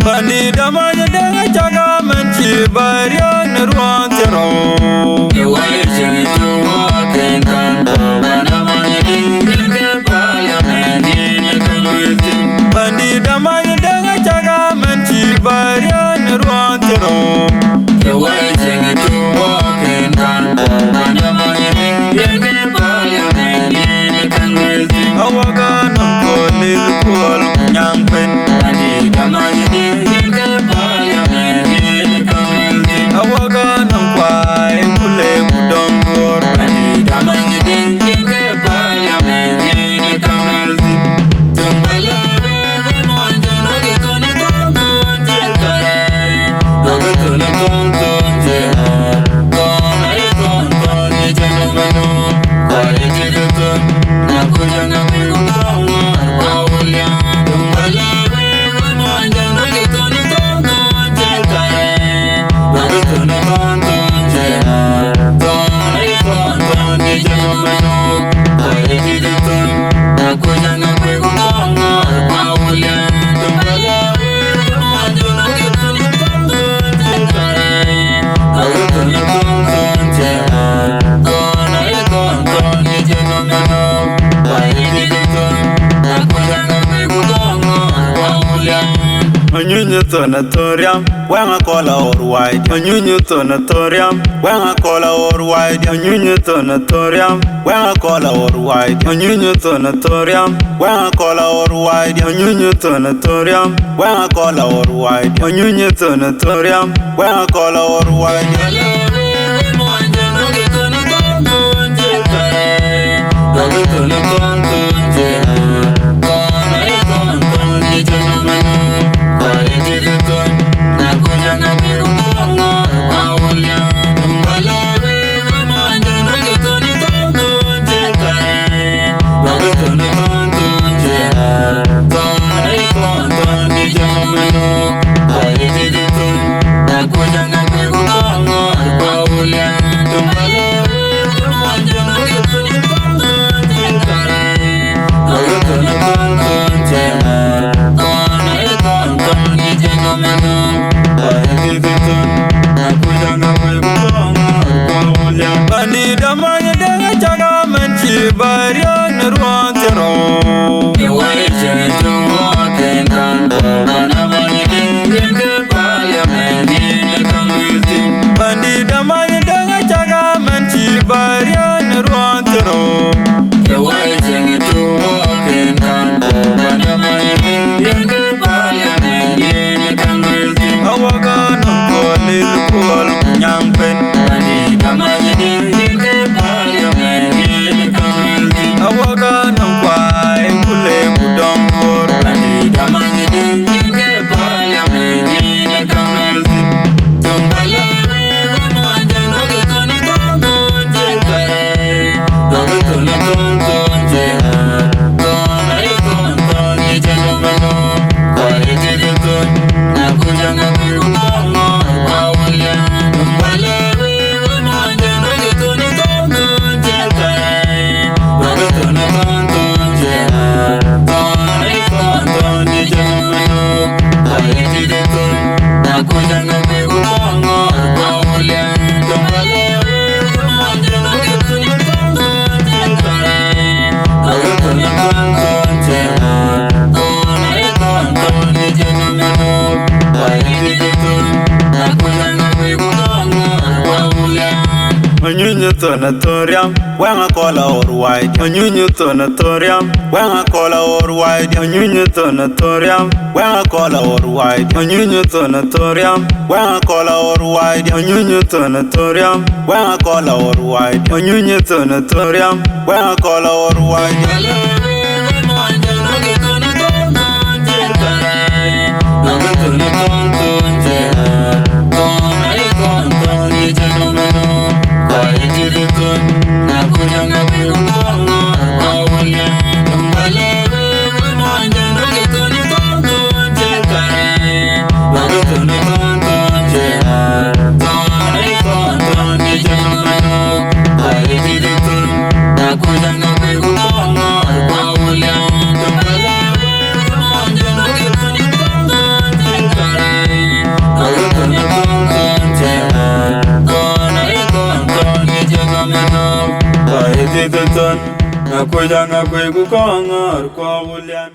Pandit amanya Deng chaga manchi barian ruantero. The way to walk in Kanto, and amanya Dinka Parliament in the community. Pandit amanya Deng chaga manchi barian ruantero. The way to walk in Kanto, and amanya Dinka Parliament in the community. Awaga nangko lilkual nyangpen. Pandit amanya Dinka Parliament in the community. Awaga nangkwai kule kudongor. Pandit amanya Dinka Parliament in the community. Tumbalare monjana de tone tonto jekare. Doge tone tonto jekare. Kone tonto ni jenumano. Kare jeketon. Nakujanga pegumbawa bawulya. Tumbalare monjana de tone tonto jekare. Doge tone tonto jekare. Kone tonto ni jenumano. Kare jeketon. Nakujanga pegumbawa bawulya. Tumbalare monjana de tone tonto jekare. Doge tone tonto jekare. Kone tonto ni jenumano. Kare jeketon. Nakujanga pegumbawa bawulya. Anyunyu tonatorium, wanga kola or wide. Anyunyu tonatorium, wanga kola or wide. Anyunyu tonatorium, wanga kola or wide. Anyunyu tonatorium, wanga kola or wide. Anyunyu tonatorium, wanga kola or wide. Anyunyu tonatorium, wanga kola or wide. Pandit amanya Deng chaga manchi barian ruantero. The way to walk in Kanto, and amanya Dinka Parliament in the community. Pandit amanya Deng chaga manchi barian ruantero. The way to walk in Kanto, and amanya Dinka Parliament in the community. Awaga nangko lilkual nyangpen. Pandit amanya Dinka Parliament in the community. Awaga nangkwai kule kudongor. Pandit amanya Dinka Parliament in the community. Tumbalare monjana de tone tonto jekare. Doge tone tonto jekare. Kone tonto ni jenumano. Kare jeketon. Nakujanga pegumbawa bawulya. Tumbalare monjana de tone tonto jekare. Doge tone tonto jekare. Kone tonto ni jenumano. Kare jeketon. Nakujanga pegumbawa bawulya. Tumbalare monjana de tone tonto jekare. Doge tone tonto jekare. Kone tonto ni jenumano. Kare jeketon. Nakujanga pegumbawa bawulya. Anyunyu tonatorium, wanga kola or wide. Anyunyu tonatorium, wanga kola or wide. Anyunyu tonatorium, wanga kola or wide. Anyunyu tonatorium, wanga kola or wide. Anyunyu tonatorium, wanga kola or wide. Anyunyu tonatorium, wanga kola or wide. Nakujanga pegumbawa Mituton Ngakuja ngakwe kukongor kwa ulian